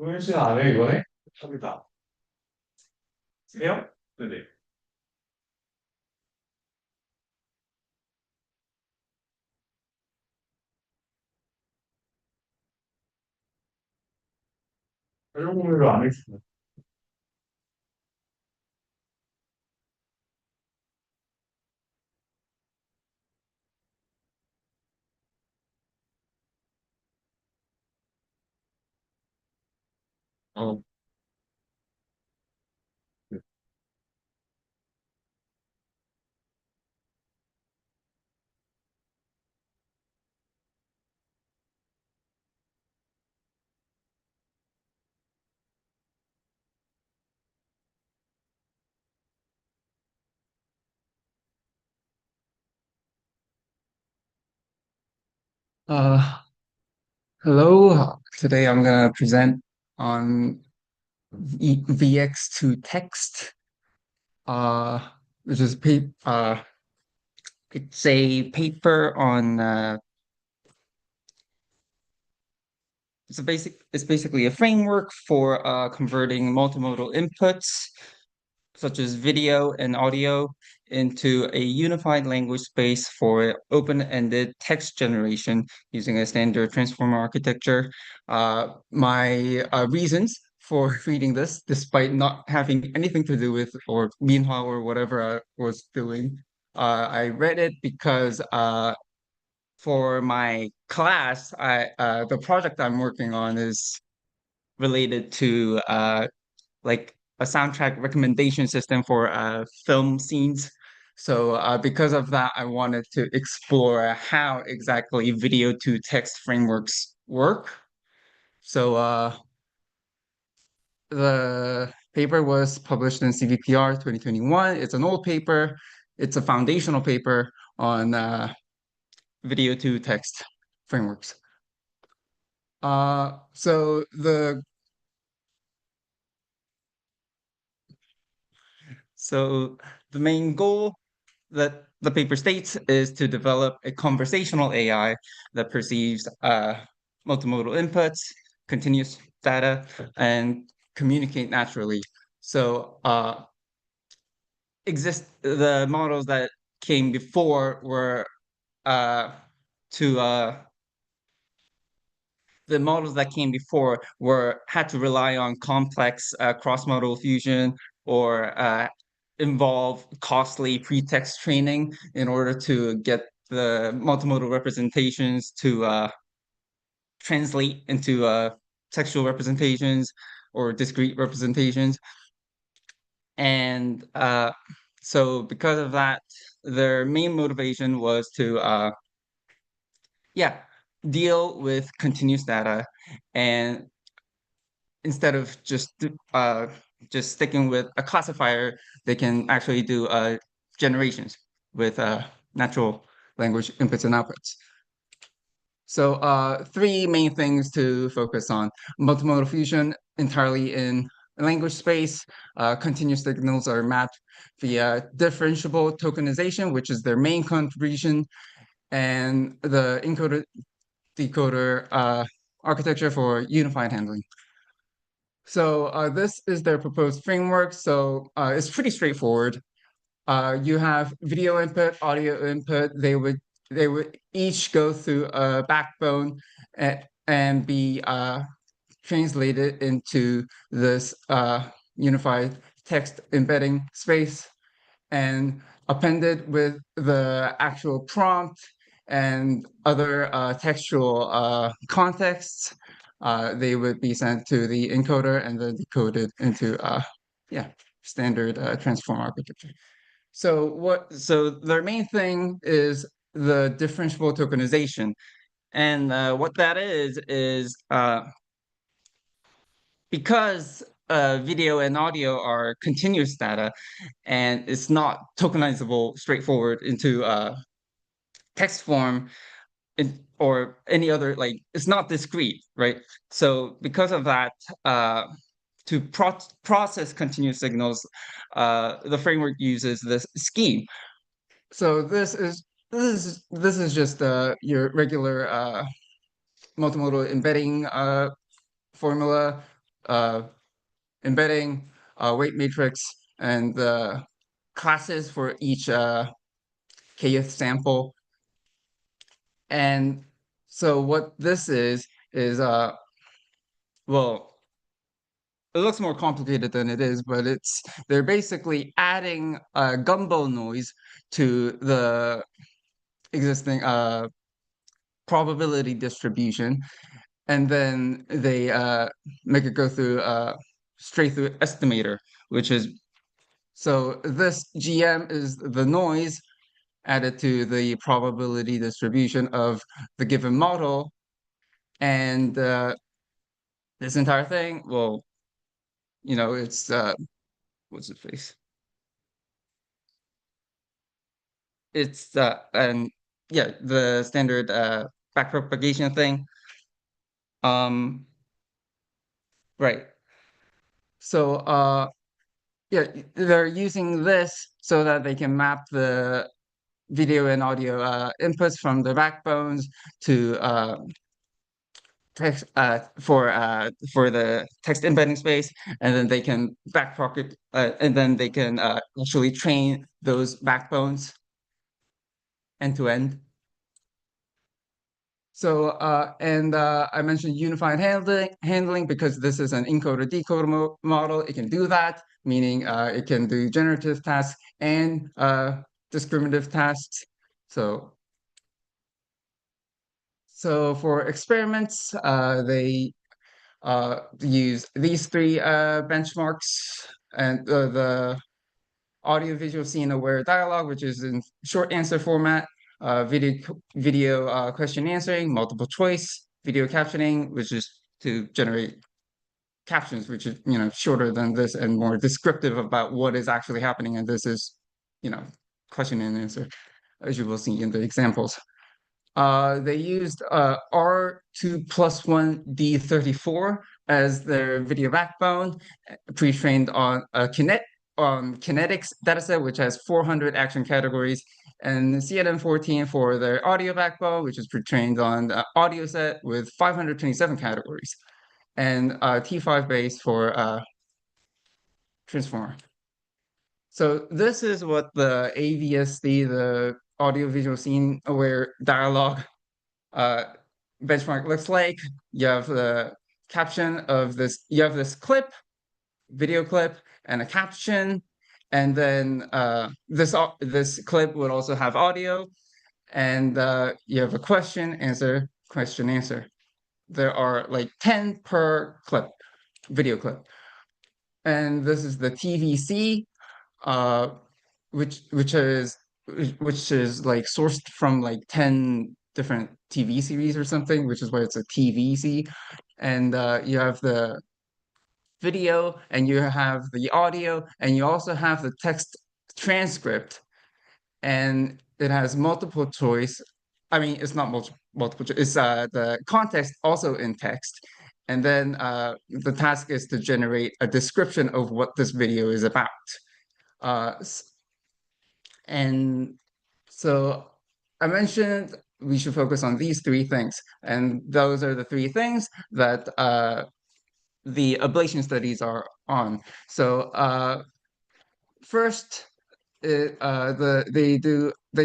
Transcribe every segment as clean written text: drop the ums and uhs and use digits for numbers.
보이지 않아요, 이번에? 합니다. 세요? 네네. 활용도를 안 했어요. 어, 네. Uh, Hello. Today I'm gonna present on VX2TEXT, uh, which is it's a paper on it's basically a framework for converting multimodal inputs such as video and audio into a unified language space for open-ended text generation using a standard transformer architecture. My reasons for reading this, despite not having anything to do with or meanwhile or whatever I was doing, I read it because for my class, I the project I'm working on is related to like a soundtrack recommendation system for film scenes. So because of that, I wanted to explore how exactly video to text frameworks work. So the paper was published in CVPR 2021. It's an old paper. It's a foundational paper on video to text frameworks. Uh, so the so the main goal that the paper states is to develop a conversational AI that perceives multimodal inputs, continuous data, and communicate naturally. So the models that came before were uh, to the models that came before were had to rely on complex cross-modal fusion or involve costly pretext training in order to get the multimodal representations to translate into textual representations or discrete representations. And so because of that, their main motivation was to yeah, deal with continuous data and instead of just sticking with a classifier, they can actually do generations with natural language inputs and outputs. So three main things to focus on. Multimodal fusion entirely in language space. Continuous signals are mapped via differentiable tokenization, which is their main contribution, and the encoder decoder architecture for unified handling. So this is their proposed framework. So it's pretty straightforward. You have video input, audio input. They would each go through a backbone and be translated into this unified text embedding space and appended with the actual prompt and other textual contexts. They would be sent to the encoder and then decoded into yeah, standard transform architecture. So their main thing is the differentiable tokenization. And what that is because video and audio are continuous data and it's not tokenizable straightforward into text form or any other, like it's not discrete, right? So because of that, to process continuous signals, the framework uses this scheme. So this is just your regular multimodal embedding formula. embedding, weight matrix, and the classes for each kth sample. And so what this is well, it looks more complicated than it is, but they're basically adding a gumbo noise to the existing probability distribution, and then they make it go through straight through estimator, which is so this GM is the noise added to the probability distribution of the given model, and this entire thing, well, it's what's it face? It's and yeah, the standard backpropagation thing. Um, right. So yeah, they're using this so that they can map the video and audio inputs from the backbones to text for the text embedding space, and then they can backpocket and then they can actually train those backbones end to end. So and I mentioned unified handling because this is an encoder decoder model. It can do that, meaning it can do generative tasks and discriminative tasks. So for experiments, they use these three benchmarks, and the audio-visual scene-aware dialogue, which is in short answer format, video question answering, multiple choice, video captioning, which is to generate captions, which is shorter than this and more descriptive about what is actually happening, and this is question and answer, as you will see in the examples. They used R2+1D34 as their video backbone, pre-trained on a kinetics dataset, which has 400 action categories, and CNN14 for their audio backbone, which is pre-trained on the audio set with 527 categories, and T5 base for transformer. So this is what the AVSD, the audio-visual scene-aware dialogue benchmark looks like. You have the caption of this, you have this clip, video clip, and a caption, and then this clip would also have audio, and you have a question, answer, question, answer. There are like 10 per clip, video clip. And this is the TVC, uh, which is like sourced from like 10 different TV series or something, which is why it's a TVC. And you have the video, and you have the audio, and you also have the text transcript, and it has multiple choice. I mean, it's not multiple choice. It's the context also in text. And then the task is to generate a description of what this video is about. Uh, and so I mentioned we should focus on these three things, and those are the three things that the ablation studies are on. So first, they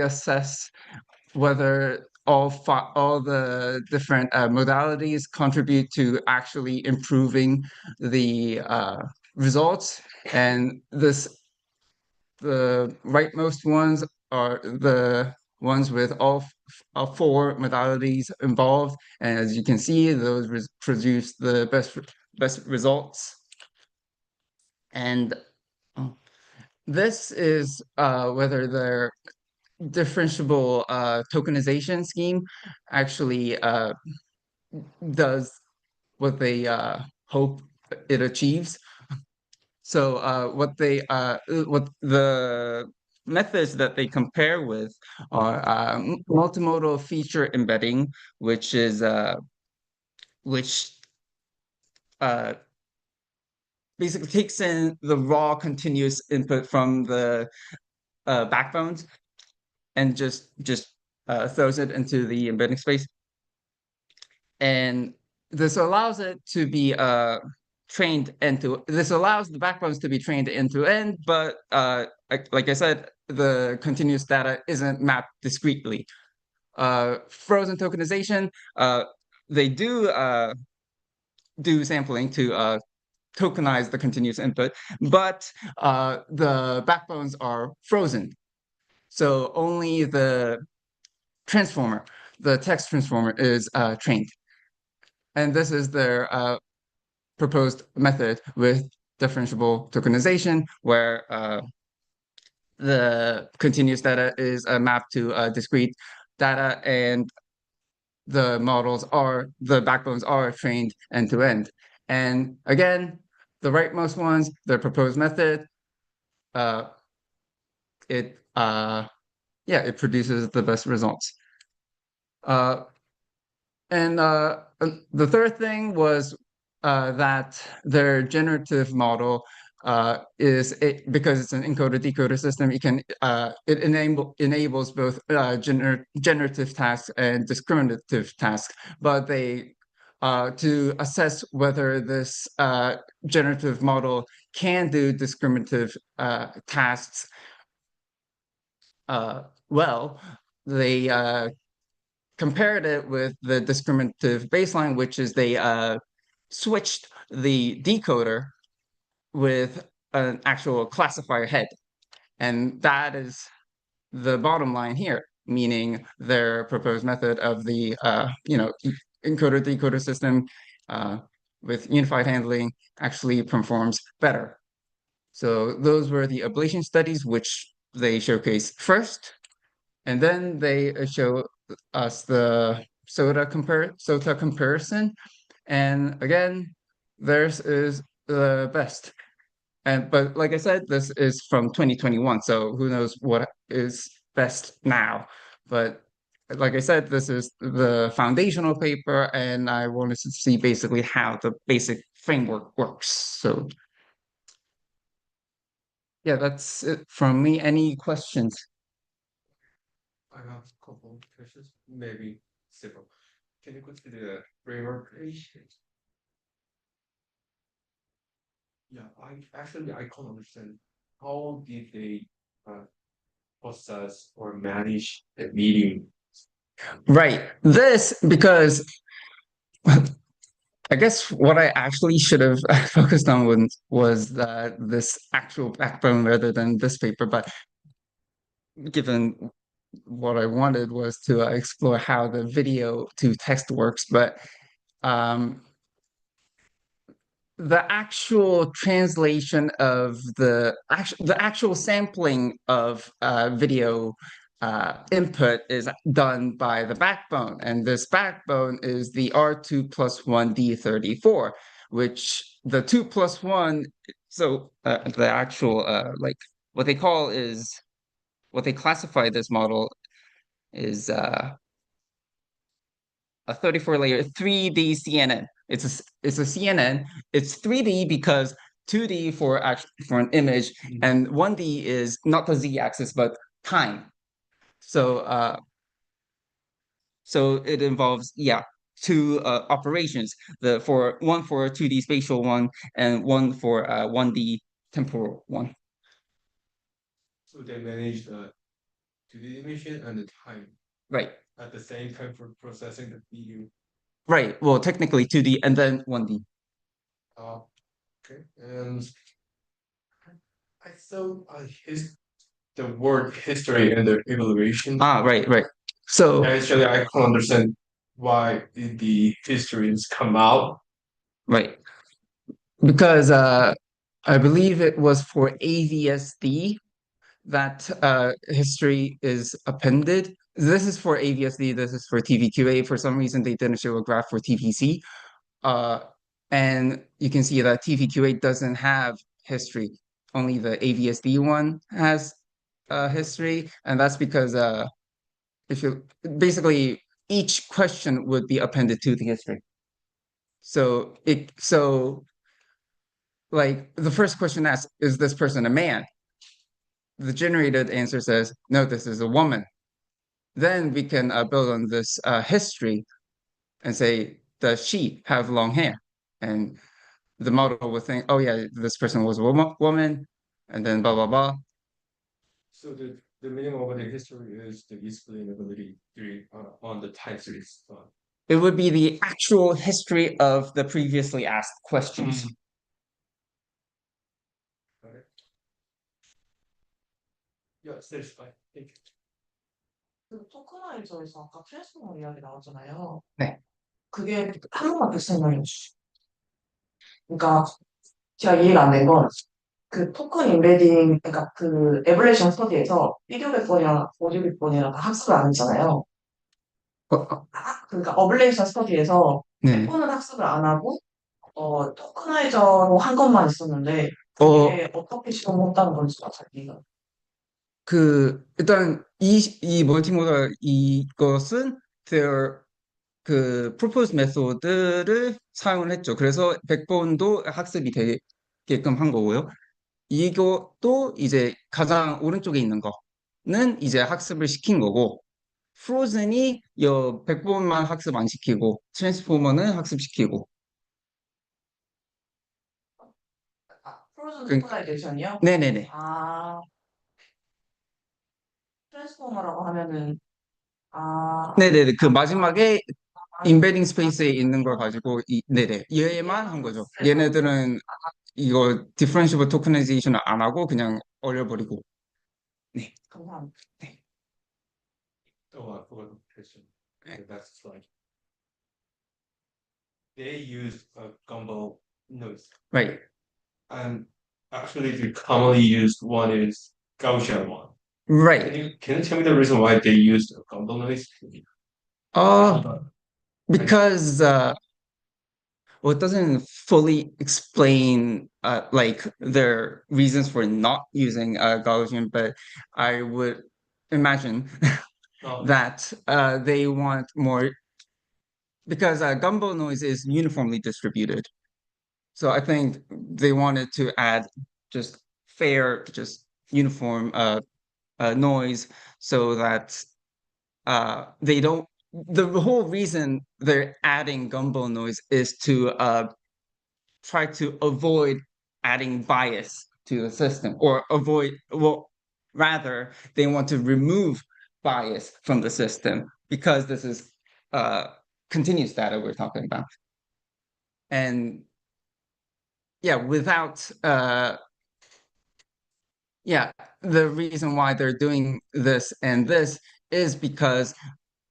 assess whether all the different modalities contribute to actually improving the results, and the rightmost ones are the ones with all four modalities involved, and as you can see, those produce the best results. And this is whether their differentiable tokenization scheme actually does what they hope it achieves. So what the methods that they compare with are multimodal feature embedding, which is which uh, basically takes in the raw continuous input from the backbones and just throws it into the embedding space, and this allows it to be trained end to. This allows the backbones to be trained end to end, but like I said, the continuous data isn't mapped discretely. Frozen tokenization, they do sampling to tokenize the continuous input, but the backbones are frozen. So only the transformer, the text transformer, is trained. And this is their proposed method with differentiable tokenization, where the continuous data is mapped to discrete data, and the backbones are trained end to end. And again, the rightmost ones, the proposed method, uh, it yeah, it produces the best results. Uh, and the third thing was that their generative model because it's an encoder decoder system, it enables both generative tasks and discriminative tasks. But they to assess whether this generative model can do discriminative tasks well, they compared it with the discriminative baseline, which is they switched the decoder with an actual classifier head. And that is the bottom line here, meaning their proposed method of the encoder decoder system with unified handling actually performs better. So those were the ablation studies, which they showcase first. And then they show us the SOTA comparison. And again, theirs is the best. But like I said, this is from 2021, so who knows what is best now. But like I said, this is the foundational paper, and I wanted to see basically how the basic framework works. So yeah, that's it from me. Any questions? I have a couple of questions, maybe several. Can you go to the framework page? Yeah, I can't understand how did they uh, process or manage the meeting. Right. This because I guess what I actually should have focused on was this actual backbone rather than this paper. But given what I wanted was to explore how the video to text works, but um, the actual translation of the actual sampling of video input is done by the backbone, and this backbone is the R2 plus 1 D34, which the 2 plus 1, so the actual like what they call is what they classify this model is a 34 layer 3D CNN. It's a CNN. It's 3D because 2D for an image, and 1D is not the z-axis but time. So so it involves, yeah, two operations. The for one for a 2D spatial one, and one for 1D temporal one. So they manage the 2D emission and the time Right. at the same time for processing the video. Right. Well, technically 2D and then 1D. Uh, okay. And I saw the word history and the evaluation. Ah, right, right. So Actually, I can't understand why did the histories come out. right. Because I believe it was for AVSD that history is appended. This is for AVSD, this is for TVQA. For some reason, they didn't show a graph for TVC. Uh, and you can see that TVQA doesn't have history. Only the AVSD one has history. And that's because if you basically each question would be appended to the history. So like the first question asks, is this person a man? The generated answer says, no, this is a woman. Then we can build on this history and say, does she have long hair? And the model will think, oh yeah, this person was a woman, and then blah blah blah. So the meaning of the history is the explainability on the time series. It would be the actual history of the previously asked questions. Okay. Yeah, satisfied. Thank you. 그 토커나이저에서 아까 트랜스포머 이야기 나왔잖아요. 네. 그게 한 번만 더 설명해 주시죠. 그러니까 제가 이해가 안 된 건 그 토큰 인베딩, 그러니까 그 에벌레이션 스터디에서 1,600번이랑 5,600번이랑 다 학습을 안 했잖아요. 그러니까 어블레이션 스터디에서 네. 100번은 학습을 안 하고 토커나이저로 한 것만 있었는데 그게 어떻게 시험했다는 건지 잘 이해가. 일단 이 멀티모달 이것은 their 그 proposed method를 사용을 했죠. 그래서 100번도 학습이 되게끔 한 거고요. 이것도 이제 가장 오른쪽에 있는 거는 이제 학습을 시킨 거고, 프로즌이 100번만 학습 안 시키고, 트랜스포머는 학습시키고. 프로즌 그- 토커나이제이션이요? 네네네. 트랜스포머라고 하면은 네네네. 그 마지막에 인베딩 스페이스에 있는 걸 가지고, 네네. 얘만 한 거죠. 얘네들은 이거 디퍼런시블 토커나이제이션을 안 하고 그냥 얼려버리고. 네. 감사합니다. 네. Oh, I forgot the question. That's slide. They used a gumbo noise. Right. And actually the commonly used one is Gaussian one. Right. Can you tell me the reason why they used a gumbo noise? Because well, it doesn't fully explain like their reasons for not using Gaussian, but I would imagine Oh, that they want more because gumbo noise is uniformly distributed. So I think they wanted to add just fair, just uniform noise so that they don't. The whole reason they're adding gumbo noise is to try to avoid adding bias to the system or rather they want to remove bias from the system because this is continuous data we're talking about. And yeah, without yeah, the reason why they're doing this and this is because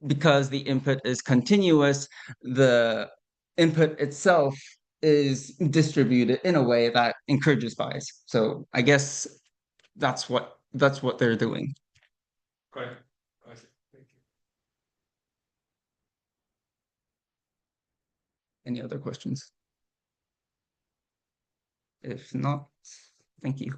the input is continuous, the input itself is distributed in a way that encourages bias. So I guess that's what they're doing. great. I see. Thank you. Any other questions? If not, thank you.